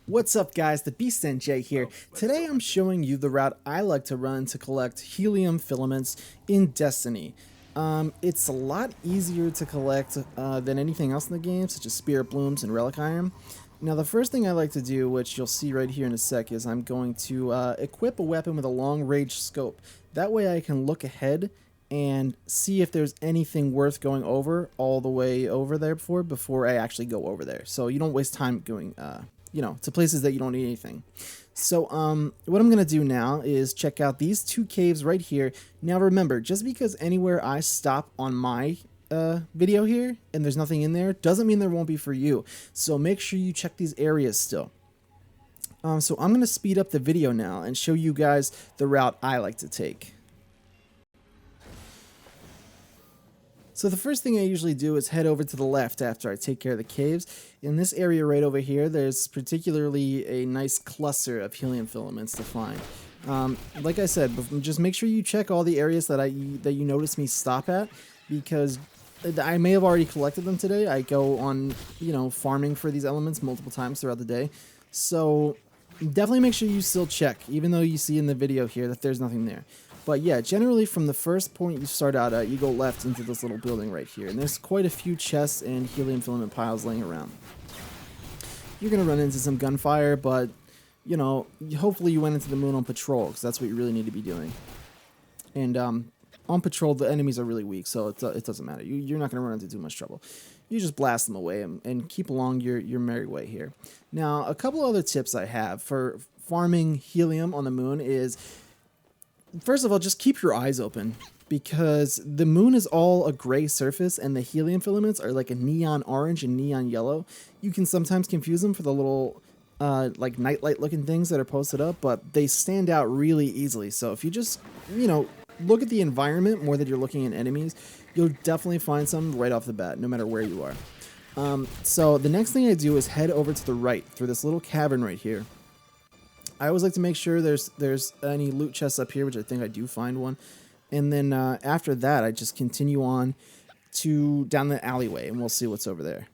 What's up guys, the Beast NJ here. Today I'm showing you the route I like to run to collect helium filaments in Destiny. It's a lot easier to collect than anything else in the game, such as spirit blooms and relic iron. Now the first thing I like to do, which you'll see right here in a sec, is I'm going to equip a weapon with a long range scope. That way I can look ahead and see if there's anything worth going over all the way over there before I actually go over there. So you don't waste time going to places that you don't need anything. So what I'm going to do now is check out these two caves right here. Now remember, just because anywhere I stop on my video here and there's nothing in there, doesn't mean there won't be for you. So make sure you check these areas still. So I'm going to speed up the video now and show you guys the route I like to take. So the first thing I usually do is head over to the left after I take care of the caves. In this area right over here, there's particularly a nice cluster of helium filaments to find. Like I said, just make sure you check all the areas that you notice me stop at, because I may have already collected them today. I go on, farming for these elements multiple times throughout the day. So definitely make sure you still check, even though you see in the video here that there's nothing there. But yeah, generally from the first point you start out at, you go left into this little building right here. And there's quite a few chests and helium filament piles laying around. You're going to run into some gunfire, but, hopefully you went into the moon on patrol, because that's what you really need to be doing. And on patrol, the enemies are really weak, so it doesn't matter. You're not going to run into too much trouble. You just blast them away and keep along your merry way here. Now, a couple other tips I have for farming helium on the moon is, first of all, just keep your eyes open, because the moon is all a gray surface and the helium filaments are like a neon orange and neon yellow. You can sometimes confuse them for the little like nightlight looking things that are posted up, but they stand out really easily. So if you just, look at the environment more than you're looking at enemies, you'll definitely find some right off the bat, no matter where you are. So the next thing I do is head over to the right through this little cavern right here. I always like to make sure there's any loot chests up here, which I think I do find one. And then after that, I just continue on down the alleyway, and we'll see what's over there.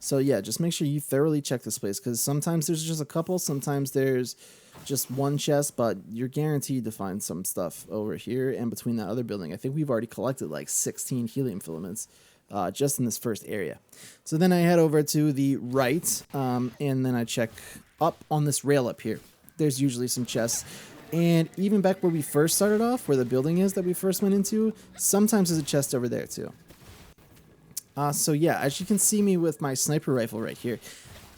So yeah, just make sure you thoroughly check this place, because sometimes there's just a couple, sometimes there's just one chest, but you're guaranteed to find some stuff over here and between that other building. I think we've already collected like 16 helium filaments just in this first area. So then I head over to the right, and then I check up on this rail up here. There's usually some chests. And even back where we first started off, where the building is that we first went into, sometimes there's a chest over there too. So yeah, as you can see me with my sniper rifle right here,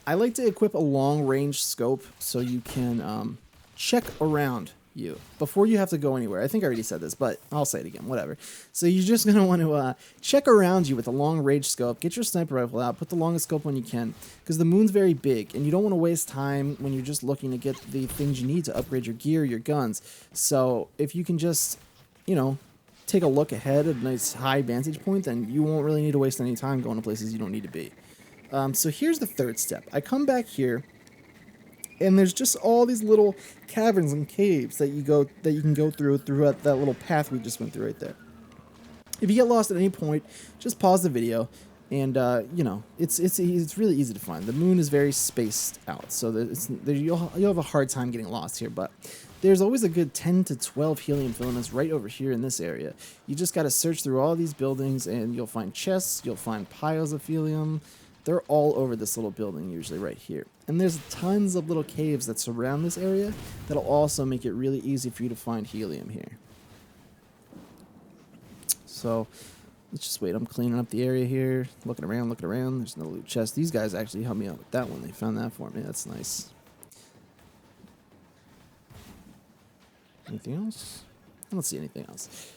I like to equip a long range scope so you can check around you before you have to go anywhere. I think I already said this, but I'll say it again, whatever. So you're just going to want to check around you with a long range scope, get your sniper rifle out, put the longest scope on you can, because the moon's very big and you don't want to waste time when you're just looking to get the things you need to upgrade your gear, your guns. So if you can just, take a look ahead at a nice high vantage point, then you won't really need to waste any time going to places you don't need to be. So here's the third step. I come back here, and there's just all these little caverns and caves that you can go throughout that little path we just went through right there. If you get lost at any point, just pause the video, and it's really easy to find. The moon is very spaced out, so you'll have a hard time getting lost here, but there's always a good 10 to 12 helium filaments right over here in this area. You just got to search through all these buildings, and you'll find chests, you'll find piles of helium. They're all over this little building, usually right here. And there's tons of little caves that surround this area that'll also make it really easy for you to find helium here. So let's just wait. I'm cleaning up the area here, looking around. There's no loot chest. These guys actually helped me out with that one. They found that for me. That's nice. Anything else? I don't see anything else.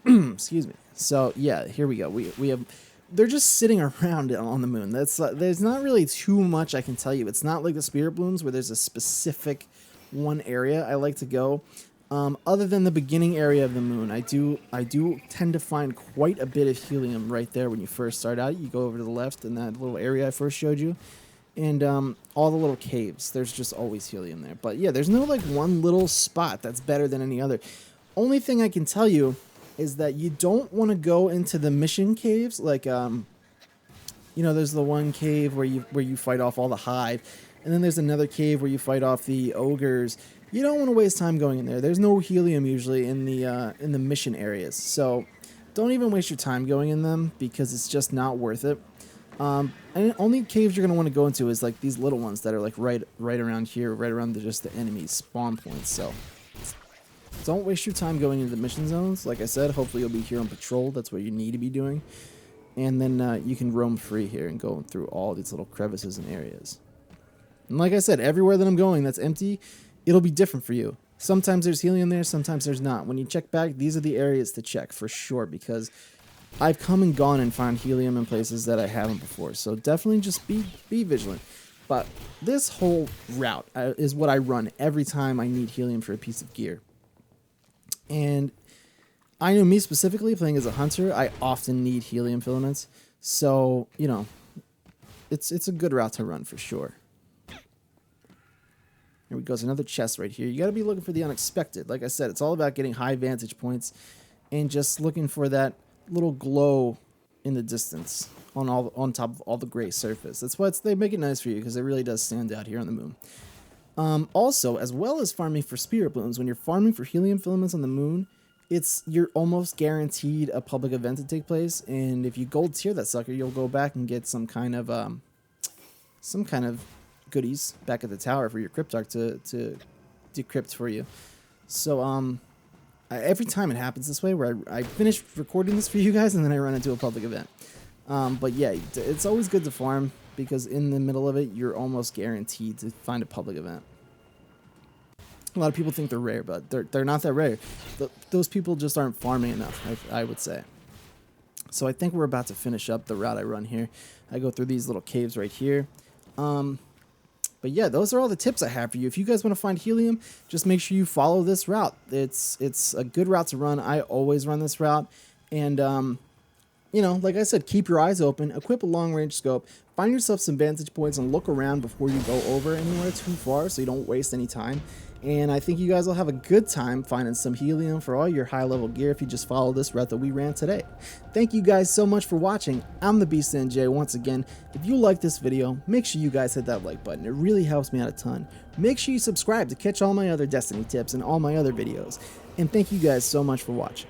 Excuse me. So yeah, here we go. We have. They're just sitting around on the moon. There's not really too much I can tell you. It's not like the spirit blooms where there's a specific one area I like to go. Other than the beginning area of the moon, I do tend to find quite a bit of helium right there when you first start out. You go over to the left in that little area I first showed you, and all the little caves. There's just always helium there. But yeah, there's no like one little spot that's better than any other. Only thing I can tell you is that you don't want to go into the mission caves, like there's the one cave where you fight off all the hive. And then there's another cave where you fight off the ogres. You don't want to waste time going in there. There's no helium usually in the mission areas, so don't even waste your time going in them because it's just not worth it. And only caves you're gonna want to go into is like these little ones that are like right around here, right around just the enemy spawn points. So don't waste your time going into the mission zones. Like I said, hopefully you'll be here on patrol. That's what you need to be doing, and then you can roam free here and go through all these little crevices and areas. And like I said, everywhere that I'm going that's empty, it'll be different for you. Sometimes there's helium there, sometimes there's not. When you check back, these are the areas to check for sure, because I've come and gone and found helium in places that I haven't before. So definitely just be vigilant. But this whole route is what I run every time I need helium for a piece of gear. And I know me specifically, playing as a hunter, I often need helium filaments. So, you know, it's a good route to run for sure. Here we go, there's another chest right here. You got to be looking for the unexpected. Like I said, it's all about getting high vantage points and just looking for that little glow in the distance on top of all the gray surface. That's why they make it nice for you, because it really does stand out here on the moon. Also, as well as farming for spirit blooms, when you're farming for helium filaments on the moon, you're almost guaranteed a public event to take place, and if you gold tier that sucker, you'll go back and get some kind of goodies back at the tower for your cryptarch to decrypt for you. So every time it happens this way, where I finish recording this for you guys and then I run into a public event. But yeah, it's always good to farm, because in the middle of it, you're almost guaranteed to find a public event. A lot of people think they're rare, but they're not that rare. Those people just aren't farming enough, I would say. So I think we're about to finish up the route I run here. I go through these little caves right here. But yeah, those are all the tips I have for you. If you guys want to find helium, just make sure you follow this route. It's a good route to run. I always run this route. And, you know, like I said, keep your eyes open, equip a long-range scope, find yourself some vantage points, and look around before you go over anywhere too far so you don't waste any time. And I think you guys will have a good time finding some helium for all your high-level gear if you just follow this route that we ran today. Thank you guys so much for watching. I'm the Beast NJ once again. If you like this video, make sure you guys hit that like button. It really helps me out a ton. Make sure you subscribe to catch all my other Destiny tips and all my other videos. And thank you guys so much for watching.